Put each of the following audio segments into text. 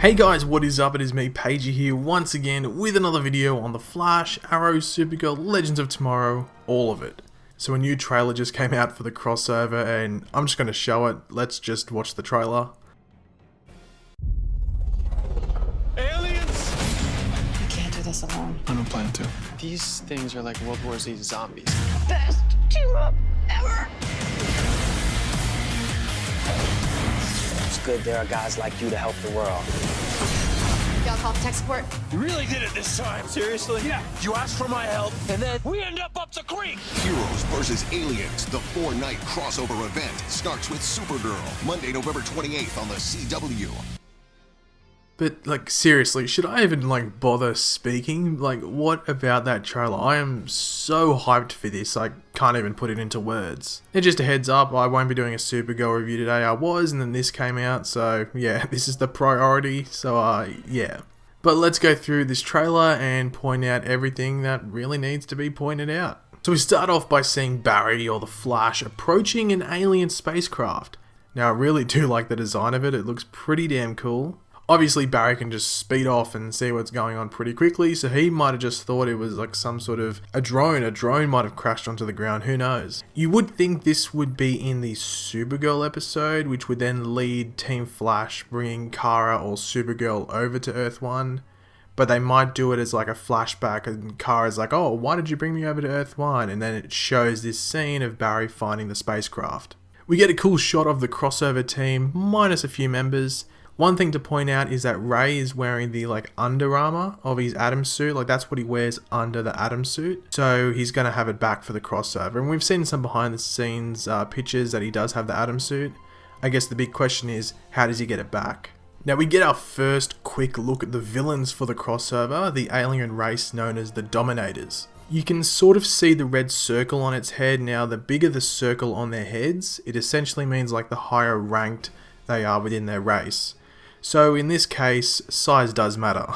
Hey guys, what is up? It is me, Pagey here, once again with another video on The Flash, Arrow, Supergirl, Legends of Tomorrow, all of it. So a new trailer just came out for the crossover and I'm just going to show it. Let's just watch the trailer. Aliens! You can't do this alone. I don't plan to. These things are like World War Z zombies. Best team up ever! It's good there are guys like you to help the world. Y'all call tech support? You really did it this time. Seriously? Yeah. You asked for my help, and then we end up the creek. Heroes vs. Aliens, the 4-night crossover event starts with Supergirl, Monday, November 28th on the CW. But like seriously, should I even like bother speaking? Like what about that trailer? I am so hyped for this, I can't even put it into words. And just a heads up, I won't be doing a Supergirl review today. I was, and then this came out, so yeah, this is the priority, so yeah. But let's go through this trailer and point out everything that really needs to be pointed out. So we start off by seeing Barry, or the Flash, approaching an alien spacecraft. Now I really do like the design of it, it looks pretty damn cool. Obviously Barry can just speed off and see what's going on pretty quickly, so he might have just thought it was like some sort of a drone. A drone might have crashed onto the ground, who knows. You would think this would be in the Supergirl episode, which would then lead Team Flash bringing Kara or Supergirl over to Earth 1. But they might do it as like a flashback and Kara's like, oh, why did you bring me over to Earth 1? And then it shows this scene of Barry finding the spacecraft. We get a cool shot of the crossover team, minus a few members. One thing to point out is that Ray is wearing the like Under Armour of his Atom suit, like that's what he wears under the Atom suit. So he's going to have it back for the crossover. And we've seen some behind the scenes pictures that he does have the Atom suit. I guess the big question is, how does he get it back? Now we get our first quick look at the villains for the crossover, the alien race known as the Dominators. You can sort of see the red circle on its head. Now the bigger the circle on their heads, it essentially means like the higher ranked they are within their race. So in this case, size does matter.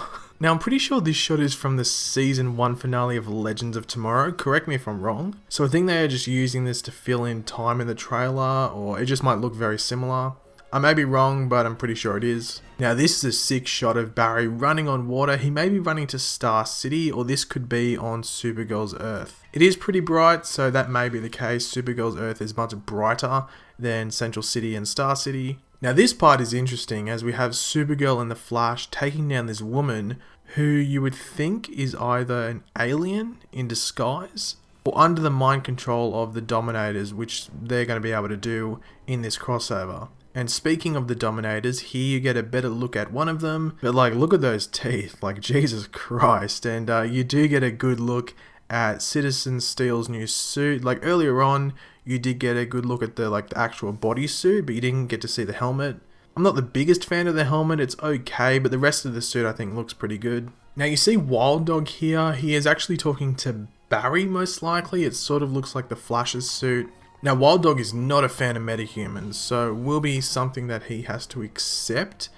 Now I'm pretty sure this shot is from the season 1 finale of Legends of Tomorrow, correct me if I'm wrong. So I think they are just using this to fill in time in the trailer, or it just might look very similar. I may be wrong, but I'm pretty sure it is. Now this is a sick shot of Barry running on water. He may be running to Star City, or this could be on Supergirl's Earth. It is pretty bright, so that may be the case. Supergirl's Earth is much brighter than Central City and Star City. Now this part is interesting, as we have Supergirl and the Flash taking down this woman who you would think is either an alien in disguise or under the mind control of the Dominators, which they're going to be able to do in this crossover. And speaking of the Dominators, here you get a better look at one of them, but like look at those teeth, like Jesus Christ. And you do get a good look at Citizen Steel's new suit. Like earlier on, you did get a good look at the actual bodysuit, but you didn't get to see the helmet. I'm not the biggest fan of the helmet, it's okay, but the rest of the suit I think looks pretty good. Now you see Wild Dog here, he is actually talking to Barry most likely. It sort of looks like the Flash's suit. Now Wild Dog is not a fan of metahumans, so it will be something that he has to accept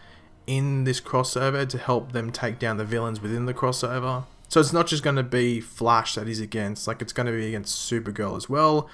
in this crossover to help them take down the villains within the crossover. So it's not just going to be Flash that he's against, like it's going to be against Supergirl as well.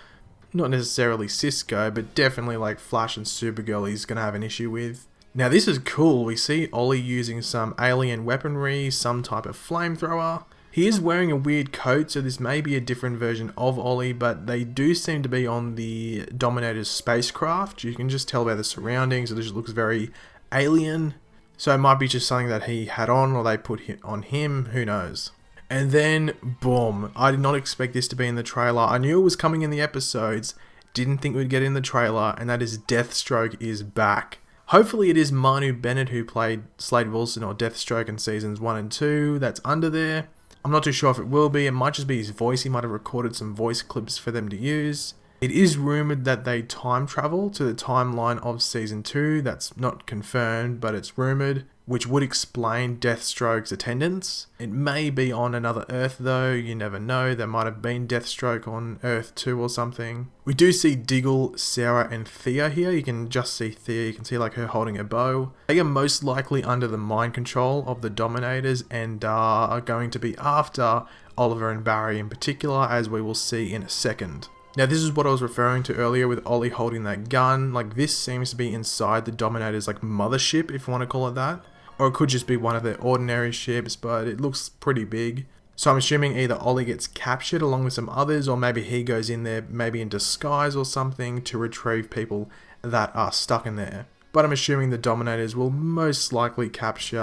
Not necessarily Cisco, but definitely like Flash and Supergirl he's going to have an issue with. Now this is cool, we see Ollie using some alien weaponry, some type of flamethrower. He is wearing a weird coat, so this may be a different version of Ollie, but they do seem to be on the Dominator's spacecraft. You can just tell by the surroundings, it just looks very alien. So it might be just something that he had on or they put on him, who knows. And then, boom, I did not expect this to be in the trailer. I knew it was coming in the episodes, didn't think we'd get it in the trailer, and that is Deathstroke is back. Hopefully it is Manu Bennett who played Slade Wilson or Deathstroke in seasons 1 and 2 that's under there. I'm not too sure if it will be, it might just be his voice, he might have recorded some voice clips for them to use. It is rumoured that they time travel to the timeline of season 2, that's not confirmed but it's rumoured, which would explain Deathstroke's attendance. It may be on another Earth though, you never know, there might have been Deathstroke on Earth 2 or something. We do see Diggle, Sarah and Thea here, you can just see Thea, you can see like her holding a bow. They are most likely under the mind control of the Dominators and are going to be after Oliver and Barry in particular, as we will see in a second. Now this is what I was referring to earlier with Ollie holding that gun. Like this seems to be inside the Dominator's like mothership, if you want to call it that. or it could just be one of their ordinary ships, but it looks pretty big. So I'm assuming either Ollie gets captured along with some others, or maybe he goes in there maybe in disguise or something to retrieve people that are stuck in there. But I'm assuming the Dominators will most likely capture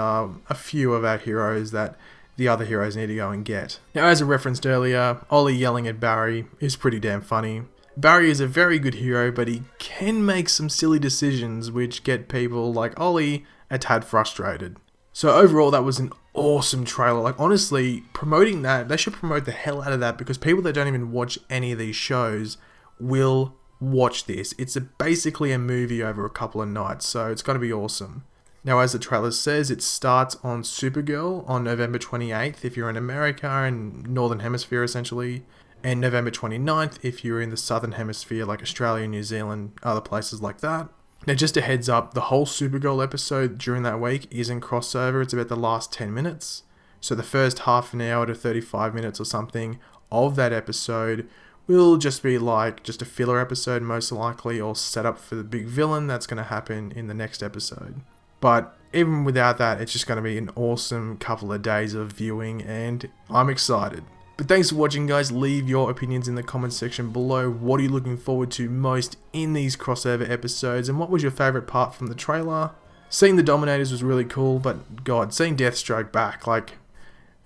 a few of our heroes that the other heroes need to go and get. Now, as I referenced earlier, Ollie yelling at Barry is pretty damn funny. Barry is a very good hero, but he can make some silly decisions which get people like Ollie a tad frustrated. So overall, that was an awesome trailer. Like, honestly, promoting that, they should promote the hell out of that, because people that don't even watch any of these shows will watch this. It's basically a movie over a couple of nights, so it's going to be awesome. Now, as the trailer says, it starts on Supergirl on November 28th if you're in America and Northern Hemisphere essentially, and November 29th if you're in the Southern Hemisphere like Australia, New Zealand, other places like that. Now, just a heads up, the whole Supergirl episode during that week isn't crossover. It's about the last 10 minutes. So the first half an hour to 35 minutes or something of that episode will just be like just a filler episode most likely, or set up for the big villain that's going to happen in the next episode. But even without that, it's just going to be an awesome couple of days of viewing, and I'm excited. But thanks for watching, guys. Leave your opinions in the comment section below. What are you looking forward to most in these crossover episodes, and what was your favourite part from the trailer? Seeing the Dominators was really cool, but God, seeing Deathstroke back, like,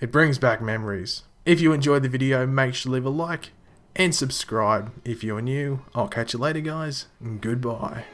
it brings back memories. If you enjoyed the video, make sure to leave a like and subscribe if you're new. I'll catch you later, guys, and goodbye.